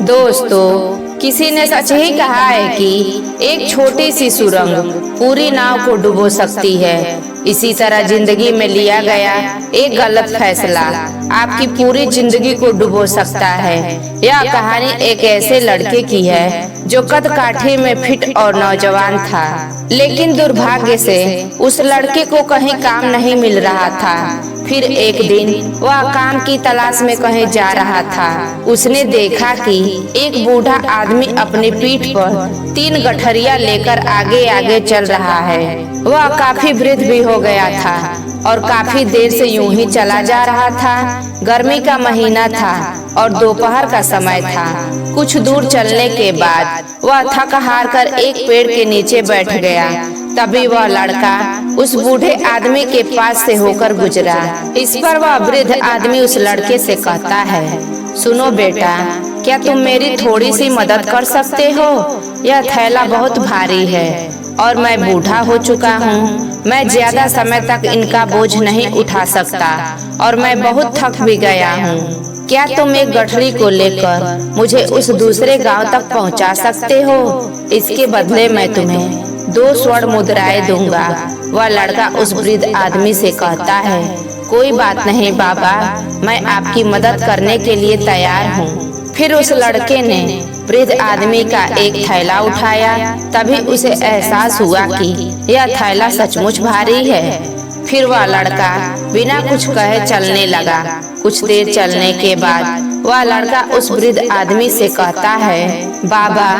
दोस्तों, किसी ने सच ही कहा है कि एक छोटी सी सुरंग पूरी नाव को डुबो सकती है। इसी तरह जिंदगी में लिया गया एक गलत फैसला आपकी पूरी जिंदगी को डुबो सकता है। यह कहानी एक ऐसे लड़के की है जो कद काठी में फिट और नौजवान था, लेकिन दुर्भाग्य से उस लड़के को कहीं काम नहीं मिल रहा था। फिर एक दिन वह काम की तलाश में कहीं जा रहा था। उसने देखा कि एक बूढ़ा आदमी अपनी पीठ पर 3 गठरिया लेकर आगे आगे चल रहा है। वह काफी वृद्ध भी हो गया था और काफी देर से यूं ही चला जा रहा था। गर्मी का महीना था और दोपहर का समय था। कुछ दूर चलने के बाद वह थक हार कर एक पेड़ के नीचे बैठ गया। तभी वह लड़का उस बूढ़े आदमी के पास से होकर गुजरा। इस पर वह वृद्ध आदमी उस लड़के से कहता है, सुनो बेटा, क्या तुम मेरी थोड़ी सी मदद कर सकते हो? यह थैला बहुत भारी है और मैं बूढ़ा हो चुका हूँ। मैं ज्यादा समय तक इनका बोझ नहीं उठा सकता और मैं बहुत थक भी गया हूँ। क्या तुम एक गठरी को लेकर मुझे उस दूसरे गांव तक पहुंचा सकते हो? इसके बदले मैं तुम्हें 2 स्वर्ण मुद्राएं दूंगा। वह लड़का उस वृद्ध आदमी से कहता है, कोई बात नहीं बाबा, मैं आपकी मदद करने के लिए तैयार हूँ। फिर उस लड़के ने वृद्ध आदमी का एक थैला उठाया। तभी उसे एहसास हुआ कि यह थैला सचमुच भारी है। फिर वह लड़का बिना कुछ कहे चलने लगा। कुछ देर चलने के बाद वह लड़का उस वृद्ध आदमी से कहता है, बाबा,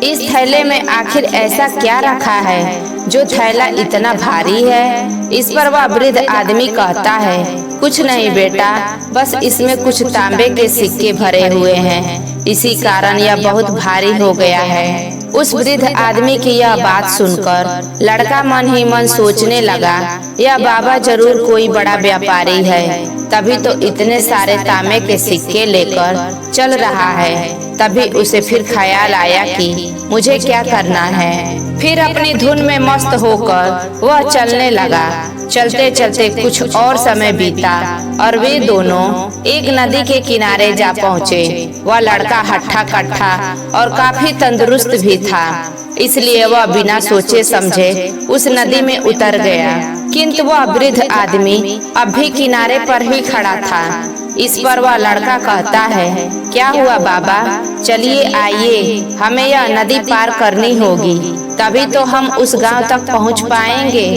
इस थैले में आखिर ऐसा क्या रखा है जो थैला इतना भारी है? इस पर वह वृद्ध आदमी कहता है, कुछ नहीं बेटा, बस इसमें कुछ तांबे के सिक्के भरे हुए हैं, इसी कारण यह बहुत भारी हो गया है। उस वृद्ध आदमी की यह बात सुनकर लड़का मन ही मन सोचने लगा, यह बाबा जरूर कोई बड़ा व्यापारी है, तभी तो इतने सारे तांबे के सिक्के लेकर चल रहा है। तभी उसे फिर ख्याल आया कि मुझे क्या करना है। फिर अपनी धुन में मस्त होकर वह चलने लगा। चलते चलते कुछ और समय बीता और वे दोनों एक नदी के किनारे जा पहुँचे। वह लड़का हट्ठा कट्ठा और काफी तंदुरुस्त भी था, इसलिए वह बिना सोचे समझे उस नदी में उतर गया। किंतु वह वृद्ध आदमी अब भी किनारे पर ही खड़ा था। इस पर वह लड़का कहता है, क्या हुआ बाबा, चलिए आइए, हमें यह नदी पार करनी होगी, तभी तो हम उस गांव तक पहुंच पाएंगे।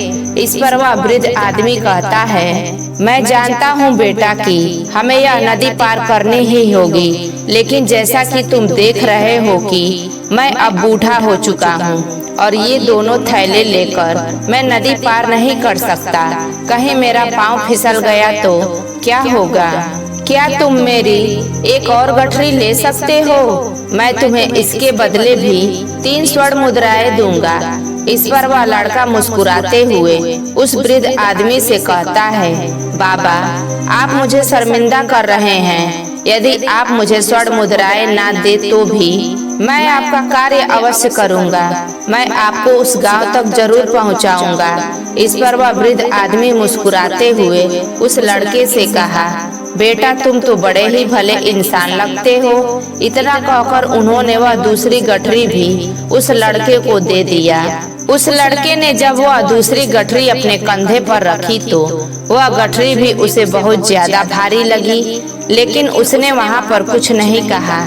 इस पर वह वृद्ध आदमी कहता है, मैं जानता हूं बेटा कि हमें यह नदी पार करनी ही होगी, लेकिन जैसा कि तुम देख रहे हो कि मैं अब बूढ़ा हो चुका हूँ और ये दोनों थैले लेकर मैं नदी पार नहीं कर सकता। कहीं मेरा पाँव फिसल गया तो क्या होगा? क्या तुम मेरी एक और गठरी ले सकते हो? मैं तुम्हें इसके बदले भी 3 स्वर्ण मुद्राएं दूंगा। इस पर वह लड़का मुस्कुराते हुए उस वृद्ध आदमी से कहता है, बाबा, आप मुझे शर्मिंदा कर रहे हैं। यदि आप मुझे स्वर्ण मुद्राएं ना दे तो भी मैं आपका कार्य अवश्य करूंगा। मैं आपको उस गांव तक जरूर पहुंचाऊंगा। इस पर वह वृद्ध आदमी मुस्कुराते हुए उस लड़के से कहा, बेटा, तुम तो बड़े ही भले इंसान लगते हो। इतना कहकर उन्होंने वह दूसरी गठरी भी उस लड़के को दे दिया। उस लड़के ने जब वह दूसरी गठरी अपने कंधे पर रखी तो वह गठरी भी उसे बहुत ज्यादा भारी लगी, लेकिन उसने वहां पर कुछ नहीं कहा।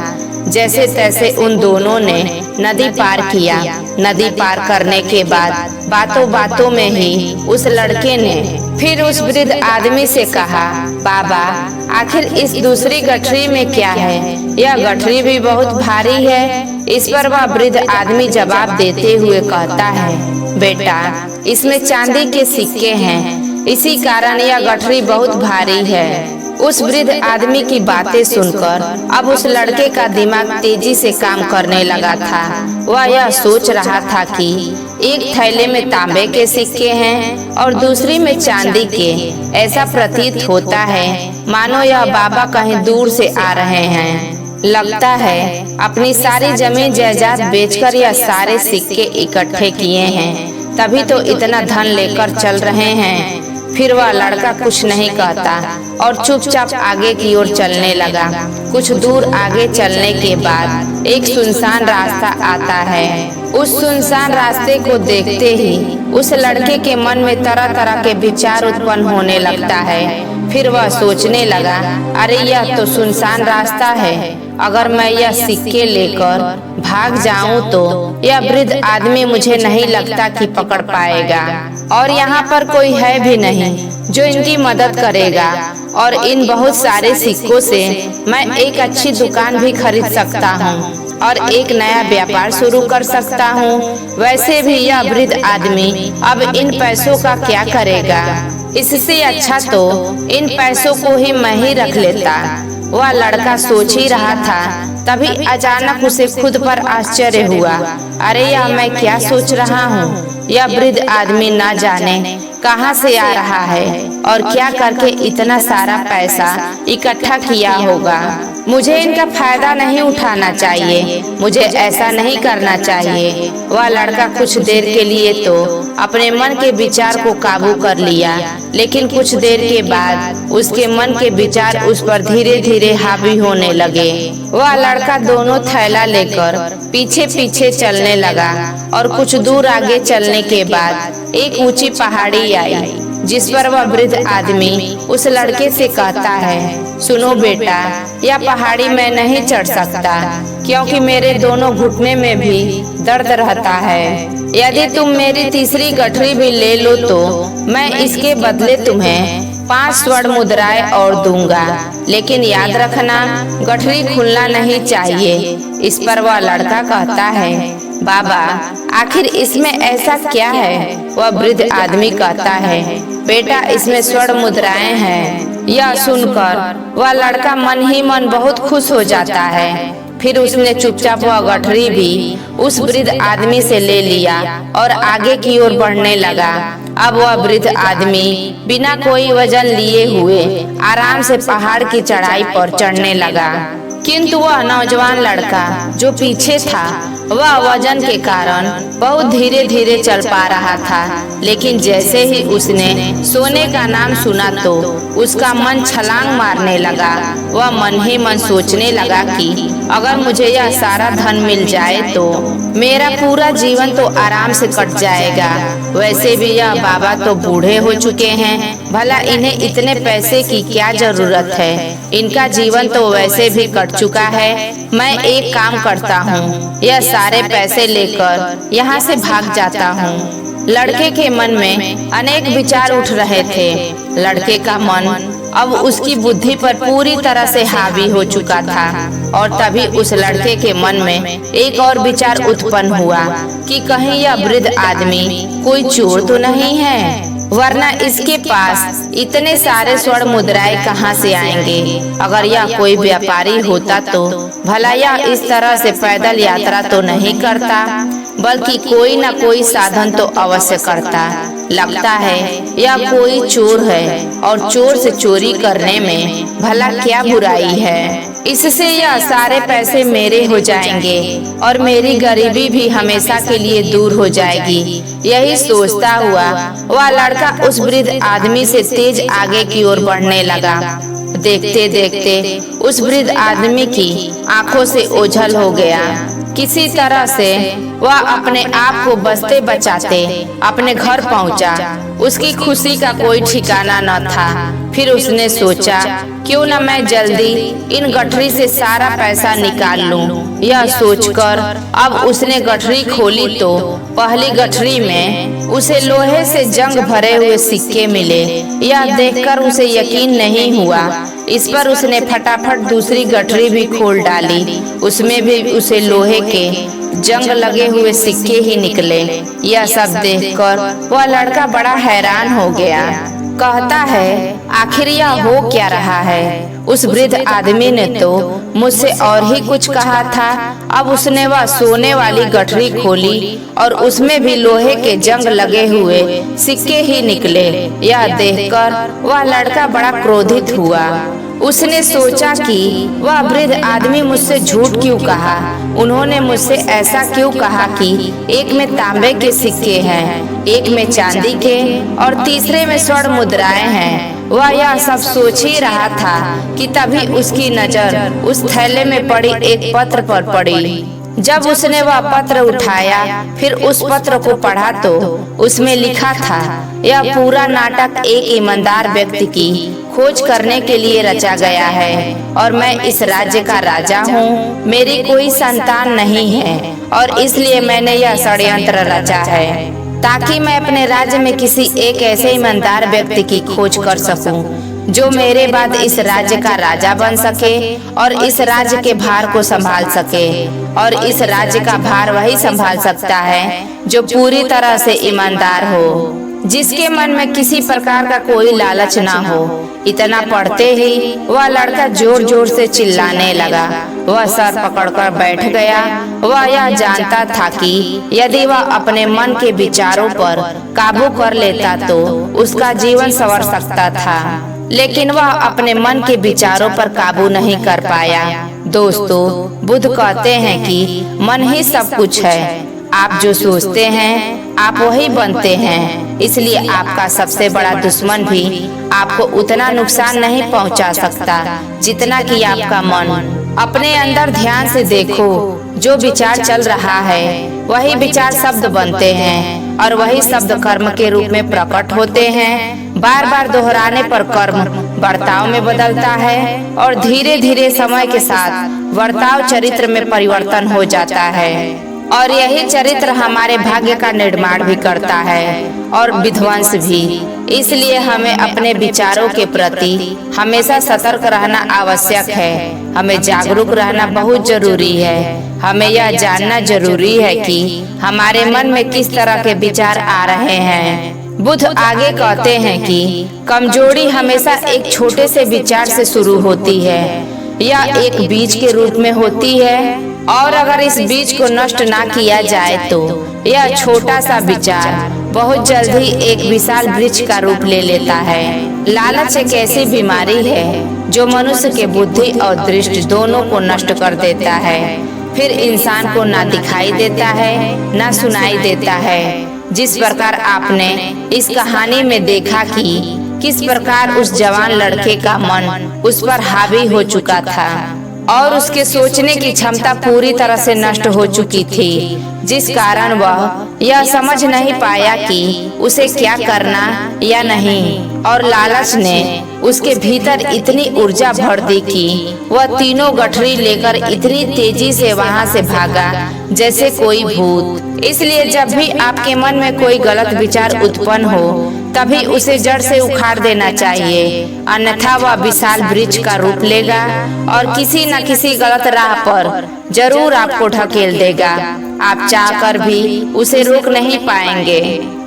जैसे तैसे उन दोनों ने नदी पार किया। नदी पार करने के बाद बातों बातों में ही उस लड़के ने फिर उस वृद्ध आदमी से कहा, बाबा, आखिर इस दूसरी गठरी में क्या है? यह गठरी भी बहुत भारी है। इस पर वह वृद्ध आदमी जवाब देते हुए कहता है, बेटा, इसमें चांदी के सिक्के हैं, इसी कारण यह गठरी बहुत भारी है। उस वृद्ध आदमी की बातें सुनकर अब उस लड़के का दिमाग तेजी से काम करने लगा था। वह यह सोच रहा था कि एक थैले में तांबे के सिक्के हैं और दूसरी में चांदी के। ऐसा प्रतीत होता है मानो यह बाबा कहीं दूर से आ रहे हैं। लगता है अपनी सारी जमीन जायदाद बेचकर यह सारे सिक्के इकट्ठे किए हैं, तभी तो इतना धन लेकर चल रहे हैं। फिर वह लड़का कुछ नहीं कहता और चुपचाप आगे की ओर चलने लगा। कुछ दूर आगे चलने के बाद एक सुनसान रास्ता आता है। उस सुनसान रास्ते को देखते ही उस लड़के के मन में तरह तरह के विचार उत्पन्न होने लगता है। फिर वह सोचने लगा, अरे यह तो सुनसान रास्ता है, अगर मैं यह सिक्के लेकर भाग जाऊं तो यह वृद्ध आदमी मुझे नहीं लगता कि पकड़ पाएगा, और यहाँ पर कोई है भी नहीं जो इनकी मदद करेगा, और इन बहुत सारे सिक्कों से मैं एक अच्छी दुकान भी खरीद सकता हूँ और एक नया व्यापार शुरू कर सकता हूँ। वैसे भी यह वृद्ध आदमी अब इन पैसों का क्या करेगा, इससे अच्छा तो इन पैसों को ही मैं ही रख लेता। वह लड़का सोच ही रहा था, तभी अचानक उसे खुद पर आश्चर्य हुआ। अरे यह मैं क्या सोच रहा हूँ, यह वृद्ध आदमी ना जाने कहाँ से आ रहा है और क्या करके इतना सारा पैसा इकट्ठा किया होगा। मुझे इनका फायदा नहीं उठाना चाहिए, मुझे ऐसा नहीं करना चाहिए। वह लड़का कुछ देर के लिए तो अपने मन के विचार को काबू कर लिया, लेकिन कुछ देर के बाद उसके मन के विचार उस पर धीरे धीरे हावी होने लगे। वह लड़का दोनों थैला लेकर पीछे पीछे चलने लगा, और कुछ दूर आगे चलने के बाद एक ऊंची पहाड़ी आई, जिस पर वह वृद्ध आदमी उस लड़के से कहता है, सुनो बेटा, यह पहाड़ी मैं नहीं चढ़ सकता, क्योंकि मेरे दोनों घुटने में भी दर्द रहता है। यदि तुम मेरी तीसरी गठरी भी ले लो तो मैं इसके बदले तुम्हें 5 स्वर्ण मुद्राएं और दूंगा, लेकिन याद रखना गठरी खुलना नहीं चाहिए। इस पर वह लड़का कहता है, बाबा आखिर इसमें ऐसा क्या है? वह वृद्ध आदमी कहता है, बेटा इसमें स्वर्ण मुद्राएं हैं। यह सुनकर वह लड़का मन ही मन बहुत खुश हो जाता है। फिर उसने चुपचाप वह गठरी भी उस वृद्ध आदमी से ले लिया और आगे की ओर बढ़ने लगा। अब वह वृद्ध आदमी बिना कोई वजन लिए हुए आराम से पहाड़ की चढ़ाई पर चढ़ने लगा, किंतु वह नौजवान लड़का जो पीछे था वह वजन के कारण बहुत धीरे धीरे चल पा रहा था। लेकिन जैसे ही उसने सोने का नाम सुना तो उसका मन छलांग मारने लगा। वह मन ही मन सोचने लगा कि अगर मुझे यह सारा धन मिल जाए तो मेरा पूरा जीवन तो आराम से कट जाएगा। वैसे भी यह बाबा तो बूढ़े हो चुके हैं, भला इन्हें इतने पैसे की क्या जरूरत है, इनका जीवन तो वैसे भी कट चुका है। मैं एक काम करता हूँ, यह सारे पैसे लेकर यहाँ से भाग जाता हूँ। लड़के के मन में अनेक विचार उठ रहे थे। लड़के का मन अब उसकी बुद्धि पर पूरी तरह से हावी हो चुका था, और तभी उस लड़के के मन में एक और विचार उत्पन्न हुआ कि कहीं यह वृद्ध आदमी कोई चोर तो नहीं है, वरना इसके पास इतने सारे स्वर्ण मुद्राएं कहाँ से आएंगे। अगर यह कोई व्यापारी होता तो भला यह इस तरह से पैदल यात्रा तो नहीं करता, बल्कि कोई न कोई साधन तो अवश्य करता। लगता है यह कोई चोर है, और चोर से चोरी करने में भला क्या बुराई है। इससे यह सारे पैसे मेरे हो जाएंगे और मेरी गरीबी भी हमेशा के लिए दूर हो जाएगी। यही सोचता हुआ वह लड़का उस वृद्ध आदमी से तेज आगे की ओर बढ़ने लगा। देखते देखते उस वृद्ध आदमी की आंखों से ओझल हो गया। किसी तरह से वह अपने आप को बचते बचाते अपने घर पहुंचा। उसकी खुशी का कोई ठिकाना न था। फिर उसने सोचा, क्यों न मैं जल्दी इन गठरी से सारा पैसा निकाल लूं। यह सोचकर अब उसने गठरी खोली तो पहली गठरी में उसे लोहे से जंग भरे हुए सिक्के मिले। यह देखकर उसे यकीन नहीं हुआ। इस पर उसने फटाफट दूसरी गठरी भी खोल डाली। उसमें भी उसे लोहे के जंग लगे हुए सिक्के ही निकले। यह सब देखकर वह लड़का बड़ा हैरान हो गया। कहता है, आखिर यह हो क्या रहा है? उस वृद्ध आदमी ने तो मुझसे और ही कुछ कहा था। अब उसने वह सोने वाली गठरी खोली और उसमें भी लोहे के जंग लगे हुए सिक्के ही निकले। यह देखकर वह लड़का बड़ा क्रोधित हुआ। उसने सोचा कि वह वृद्ध आदमी मुझसे झूठ क्यों कहा। उन्होंने मुझसे ऐसा क्यों कहा कि एक में तांबे के सिक्के हैं, एक में चांदी के और तीसरे में स्वर्ण मुद्राएं हैं। वह यह सब सोच ही रहा था कि तभी उसकी नजर उस थैले में पड़ी एक पत्र पर पड़ी। जब उसने वह पत्र उठाया, फिर उस पत्र को पढ़ा तो उसमें लिखा था, यह पूरा नाटक एक ईमानदार व्यक्ति की खोज करने के लिए रचा गया है और मैं इस राज्य का राजा हूँ। मेरी कोई संतान नहीं है और इसलिए मैंने यह षड्यंत्र रचा है ताकि मैं अपने राज्य में किसी एक ऐसे ईमानदार व्यक्ति की खोज कर सकूं जो मेरे बाद इस राज्य का राजा बन सके और इस राज्य के भार को संभाल सके। और इस राज्य का भार वही संभाल सकता है जो पूरी तरह से ईमानदार हो, जिसके मन में किसी प्रकार का कोई लालच ना हो। इतना पढ़ते ही वह लड़का जोर जोर से चिल्लाने लगा। वह सर पकड़कर बैठ गया। वह यह जानता था कि यदि वह अपने मन के विचारों पर काबू कर लेता तो उसका जीवन संवर सकता था, लेकिन वह अपने मन के विचारों पर काबू नहीं कर पाया। दोस्तों, बुद्ध कहते हैं कि मन ही सब कुछ है। आप जो सोचते हैं आप वही बनते हैं। इसलिए आपका सबसे बड़ा दुश्मन भी आपको उतना नुकसान नहीं पहुंचा सकता जितना कि आपका मन। अपने अंदर ध्यान से देखो, जो विचार चल रहा है वही विचार शब्द बनते हैं और वही शब्द कर्म के रूप में प्रकट होते हैं। बार बार दोहराने पर कर्म बर्ताव में बदलता है और धीरे धीरे समय के साथ बर्ताव चरित्र में परिवर्तन हो जाता है और यही चरित्र हमारे भाग्य का निर्माण भी करता है और विध्वंस भी। इसलिए हमें अपने विचारों के प्रति हमेशा सतर्क रहना आवश्यक है। हमें जागरूक रहना बहुत जरूरी है। हमें यह जानना जरूरी है कि हमारे मन में किस तरह के विचार आ रहे हैं। बुद्ध आगे कहते हैं कि कमजोरी हमेशा एक छोटे से विचार से शुरू होती है। यह एक बीज के रूप में होती है और अगर इस बीज को नष्ट ना किया जाए तो यह छोटा सा विचार बहुत जल्द ही एक विशाल वृक्ष का रूप ले लेता है। लालच एक ऐसी बीमारी है जो मनुष्य के बुद्धि और दृष्टि दोनों को नष्ट कर देता है। फिर इंसान को ना दिखाई देता है ना सुनाई देता है। जिस प्रकार आपने इस कहानी में देखा कि किस प्रकार उस जवान लड़के का मन उस पर हावी हो चुका था और उसके सोचने की क्षमता पूरी तरह से नष्ट हो चुकी थी, जिस कारण वह यह समझ नहीं पाया कि उसे क्या करना या नहीं। और लालच ने उसके भीतर इतनी ऊर्जा भर दी कि वह तीनों गठरी लेकर इतनी तेजी से वहां से भागा जैसे कोई भूत। इसलिए जब भी आपके मन में कोई गलत विचार उत्पन्न हो तभी उसे जड़ से उखाड़ देना चाहिए, अन्यथा वह विशाल वृक्ष का रूप लेगा और किसी न किसी गलत राह पर जरूर आपको ढकेल देगा। आप चाहकर भी उसे रोक नहीं पाएंगे।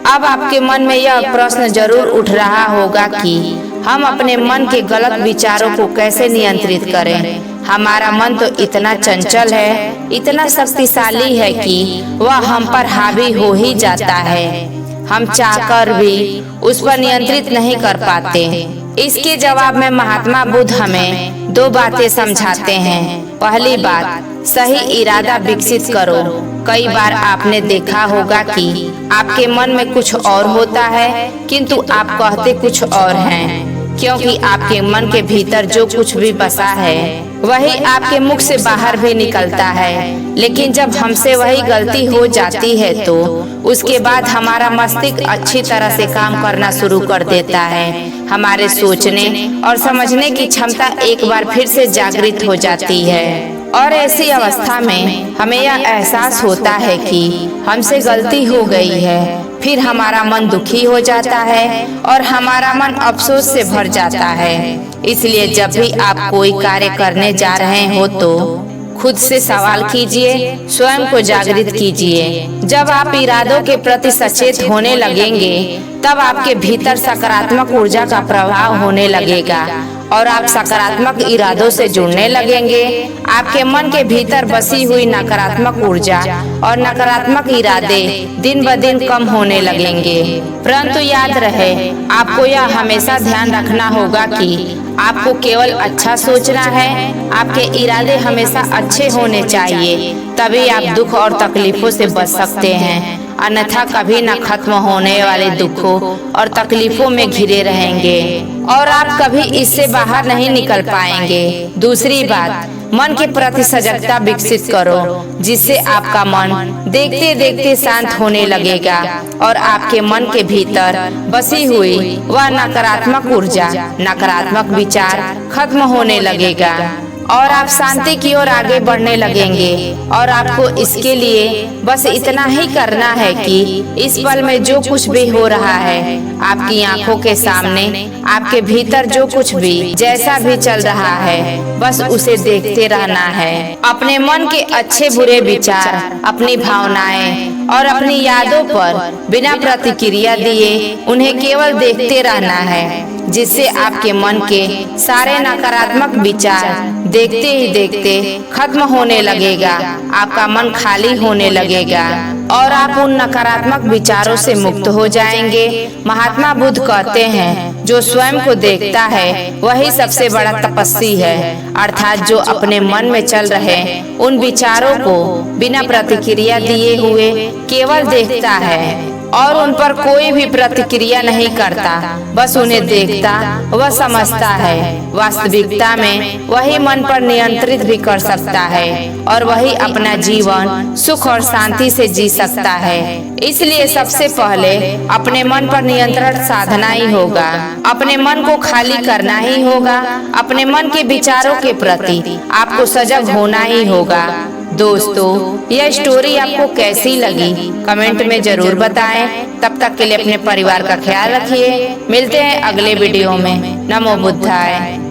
अब आपके मन में यह प्रश्न जरूर उठ रहा होगा कि हम अपने मन के गलत विचारों को कैसे नियंत्रित करें। हमारा मन तो इतना चंचल है, इतना शक्तिशाली है कि वह हम पर हावी हो ही जाता है। हम चाहकर भी उस पर नियंत्रित नहीं कर पाते। इसके जवाब में महात्मा बुद्ध हमें दो बातें समझाते हैं। पहली बात, सही इरादा विकसित करो। कई बार आपने देखा होगा कि आपके मन में कुछ और होता है किंतु आप कहते कुछ और हैं, क्योंकि आपके मन के भीतर जो कुछ भी बसा है वही आपके मुख से बाहर भी निकलता है। लेकिन जब हमसे वही गलती हो जाती है तो उसके बाद हमारा मस्तिष्क अच्छी तरह से काम करना शुरू कर देता है। हमारे सोचने और समझने की क्षमता एक बार फिर से जागृत हो जाती है और ऐसी अवस्था में हमें यह एहसास होता है कि हमसे गलती हो गई है। फिर हमारा मन दुखी हो जाता है और हमारा मन अफसोस से भर जाता है। इसलिए जब भी आप कोई कार्य करने जा रहे हो तो खुद से सवाल कीजिए, स्वयं को जागृत कीजिए। जब आप इरादों के प्रति सचेत होने लगेंगे तब आपके भीतर सकारात्मक ऊर्जा का प्रभाव होने लगेगा और आप सकारात्मक इरादों से जुड़ने लगेंगे। आपके मन के भीतर बसी हुई नकारात्मक ऊर्जा और नकारात्मक इरादे दिन ब दिन कम होने लगेंगे। परंतु याद रहे, आपको यह हमेशा ध्यान रखना होगा कि आपको केवल अच्छा सोचना है। आपके इरादे हमेशा अच्छे होने चाहिए, तभी आप दुख और तकलीफों से बच सकते हैं। अन्यथा कभी न खत्म होने वाले दुखों और तकलीफों में घिरे रहेंगे और आप कभी इससे बाहर नहीं निकल पाएंगे। दूसरी बात, मन के प्रति सजगता विकसित करो, जिससे आपका मन देखते देखते शांत होने लगेगा और आपके मन के भीतर बसी हुई वह नकारात्मक ऊर्जा, नकारात्मक विचार खत्म होने लगेगा और आप शांति की ओर आगे बढ़ने लगेंगे। और आपको इसके लिए बस इतना ही करना है कि इस पल में जो कुछ भी हो रहा है, आपकी आंखों के सामने, आपके भीतर जो कुछ भी जैसा भी चल रहा है, बस उसे देखते रहना है। अपने मन के अच्छे बुरे विचार, अपनी भावनाएं और अपनी यादों पर बिना प्रतिक्रिया दिए उन्हें केवल देखते रहना है, जिससे आपके मन के सारे नकारात्मक विचार देखते ही देखते खत्म होने लगेगा। आपका मन खाली होने लगेगा और आप उन नकारात्मक विचारों से मुक्त हो जाएंगे। महात्मा बुद्ध कहते हैं, जो स्वयं को देखता है वही सबसे बड़ा तपस्वी है, अर्थात जो अपने मन में चल रहे उन विचारों को बिना प्रतिक्रिया दिए हुए केवल देखता है और उन पर कोई भी प्रतिक्रिया नहीं करता, बस उन्हें देखता व समझता है। वास्तविकता में वही मन पर नियंत्रित भी कर सकता है और वही अपना जीवन सुख और शांति से जी सकता है। इसलिए सबसे पहले अपने मन पर नियंत्रण साधना ही होगा, अपने मन को खाली करना ही होगा, अपने मन के विचारों के प्रति आपको सजग होना ही होगा। दोस्तों, यह स्टोरी आपको कैसी लगी कमेंट में जरूर बताएं। तब तक के लिए अपने परिवार का ख्याल रखिए। मिलते हैं अगले वीडियो में। नमो बुद्धाय।